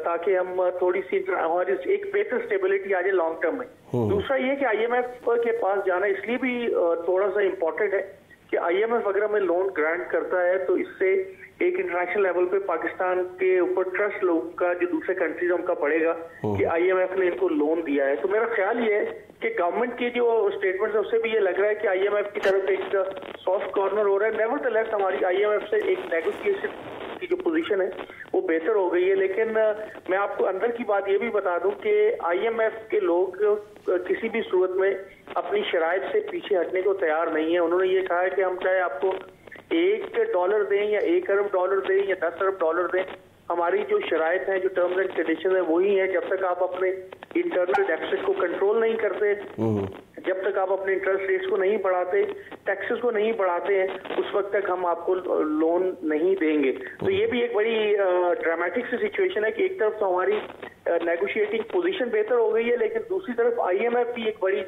ताकि हम थोड़ी सी हमारी एक बेहतर स्टेबिलिटी आ जाए लॉन्ग टर्म में। दूसरा ये कि IMF के पास जाना इसलिए भी थोड़ा सा इम्पोर्टेंट है कि IMF अगर हमें लोन ग्रांट करता है तो इससे एक इंटरनेशनल लेवल पे पाकिस्तान के ऊपर ट्रस्ट लोगों का, जो दूसरे कंट्रीज उनका बढ़ेगा कि IMF ने इनको लोन दिया है। तो मेरा ख्याल ये है कि गवर्नमेंट की जो स्टेटमेंट है उससे भी ये लग रहा है कि IMF की तरफ एक सॉफ्ट कॉर्नर हो रहा है। नेवरदलेस हमारी IMF से एक नेगोशिएशन की जो पोजीशन है वो बेहतर हो गई है। लेकिन मैं आपको अंदर की बात ये भी बता दूं कि IMF के लोग किसी भी सूरत में अपनी शराइत से पीछे हटने को तैयार नहीं है। उन्होंने ये कहा है कि हम चाहे आपको $1 दें या $1 अरब दें या $10 अरब दें, हमारी जो शराइत है, जो टर्म्स एंड कंडीशन है वही है। जब तक आप अपने इंटरनल डेफिसिट को कंट्रोल नहीं करते, जब तक आप अपने इंटरेस्ट रेट्स को नहीं बढ़ाते, टैक्सेस को नहीं बढ़ाते हैं, उस वक्त तक हम आपको लोन नहीं देंगे। तो ये भी एक बड़ी ड्रामेटिक सी सिचुएशन है कि एक तरफ तो हमारी नेगोशिएटिंग पोजीशन बेहतर हो गई है, लेकिन दूसरी तरफ IMF की एक बड़ी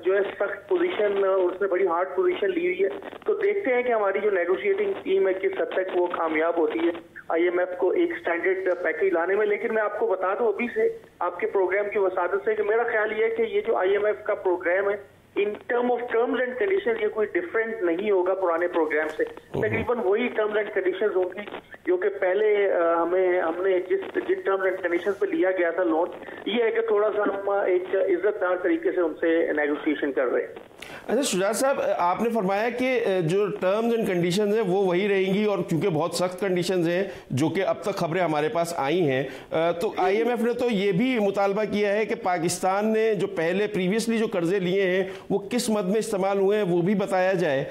जो है सख्त पोजीशन, उसने बड़ी हार्ड पोजीशन ली हुई है। तो देखते हैं कि हमारी जो नेगोशिएटिंग टीम है किस हद तक वो कामयाब होती है IMF को एक स्टैंडर्ड पैकेज लाने में। लेकिन मैं आपको बता दूं अभी से आपके प्रोग्राम की वसादत से कि मेरा ख्याल ये है कि ये जो IMF का प्रोग्राम है in term of terms and condition ये कोई डिफरेंट नहीं होगा पुराने प्रोग्राम से। तकरीबन वही टर्म्स एंड कंडीशन होंगी जो कि पहले हमने जिन टर्म्स एंड कंडीशन पे लिया गया था लोन। ये है कि थोड़ा सा हम एक इज्जतदार तरीके से उनसे नेगोशिएशन कर रहे हैं। अच्छा शुजात साहब, आपने फरमाया कि जो टर्म्स एंड कंडीशंस हैं वो वही रहेंगी, और क्योंकि बहुत सख्त कंडीशंस हैं जो कि अब तक खबरें हमारे पास आई हैं, तो IMF ने तो ये भी मुतालबा किया है कि पाकिस्तान ने जो पहले प्रीवियसली जो कर्जे लिए हैं वो किस मद में इस्तेमाल हुए हैं वो भी बताया जाए।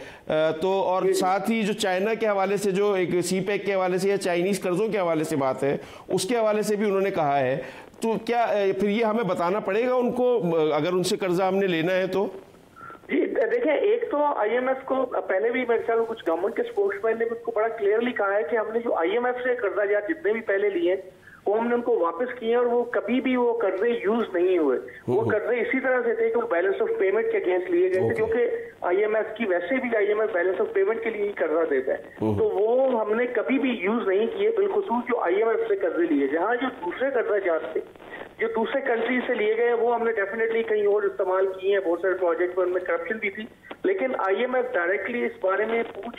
तो और साथ ही जो चाइना के हवाले से, जो एक CPEC के हवाले से या चाइनीज कर्जों के हवाले से बात है, उसके हवाले से भी उन्होंने कहा है। तो क्या फिर ये हमें बताना पड़ेगा उनको अगर उनसे कर्जा हमने लेना है तो? जी देखिए, एक तो IMF को पहले भी मेरे ख्याल में कुछ गवर्नमेंट के स्पोक्समैन ने उसको बड़ा क्लियरली कहा है कि हमने जो IMF से कर्जा या जितने भी पहले लिए वो हमने उनको वापस किए और वो कभी भी वो कर्जे यूज नहीं हुए। वो कर्जे इसी तरह से थे कि वो बैलेंस ऑफ पेमेंट के अगेंस्ट लिए गए थे, क्योंकि IMF की वैसे भी IMF बैलेंस ऑफ पेमेंट के लिए ही कर्जा देता है। तो वो हमने कभी भी यूज नहीं किए, बिलखुसूस जो IMF से कर्जे लिए। जहाँ जो दूसरे कर्जा जाते जो दूसरे कंट्री से लिए गए वो हमने डेफिनेटली कहीं और इस्तेमाल किए हैं। बहुत सारे प्रोजेक्ट में उनमें करप्शन भी थी, लेकिन IMF डायरेक्टली इस बारे में पूछ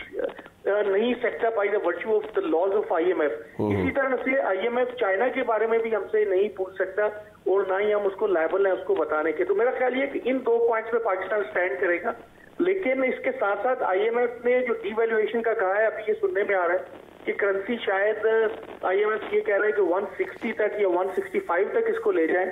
नहीं सकता by the virtue of the laws of IMF। इसी तरह से IMF चाइना के बारे में भी हमसे नहीं पूछ सकता और ना ही हम उसको लायबल हैं उसको बताने के। तो मेरा ख्याल ये कि इन 2 पॉइंट्स पे पाकिस्तान स्टैंड करेगा। लेकिन इसके साथ साथ IMF ने जो डिवैल्यूएशन का कहा है, अभी ये सुनने में आ रहा है कि करेंसी शायद IMF ये कह रहा है कि 160 तक या 165 तक इसको ले जाए।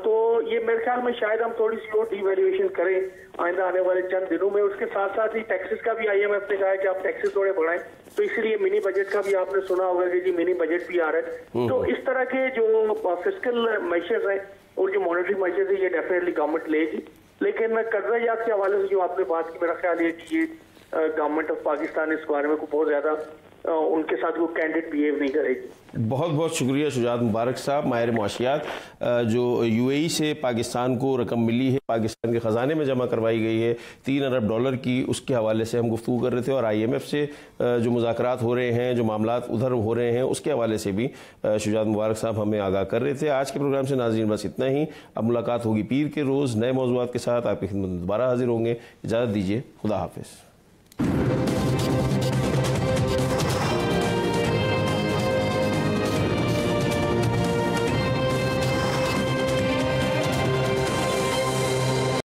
तो ये मेरे ख्याल में शायद हम थोड़ी सी और डिवैल्यूएशन करें आइंदा आने वाले चंद दिनों में। उसके साथ साथ ही टैक्सेस का भी IMF ने कहा है कि आप टैक्सेस थोड़े बढ़ाएं, तो इसलिए मिनी बजट का भी आपने सुना होगा कि जी मिनी बजट भी आ रहा है। तो इस तरह के जो फिस्कल मेजर्स हैं और जो मॉनेटरी मेजर्स है ये डेफिनेटली गवर्नमेंट लेगी। लेकिन कर्जा याद के हवाले से जो आपने बात की, मेरा ख्याल है कि ये गवर्नमेंट ऑफ पाकिस्तान इस बारे में बहुत ज्यादा उनके साथ वो कैंडिडेट बिहेव नहीं करेगी। बहुत बहुत शुक्रिया शुजात मुबारक साहब, माहिर मुआशियात। जो UAE से पाकिस्तान को रकम मिली है, पाकिस्तान के ख़जाने में जमा करवाई गई है $3 अरब की, उसके हवाले से हम गुफ्तगू कर रहे थे। और IMF से जो मुज़ाकरात हो रहे हैं, जो मामलात उधर हो रहे हैं, उसके हवाले से भी शुजात मुबारक साहब हमें आगाह कर रहे थे। आज के प्रोग्राम से नाज़रीन बस इतना ही। अब मुलाकात होगी पीर के रोज़ नए मौज़ूआत के साथ, आपकी खिदमत में दोबारा हाजिर होंगे। इजाज़त दीजिए, खुदा हाफिज़।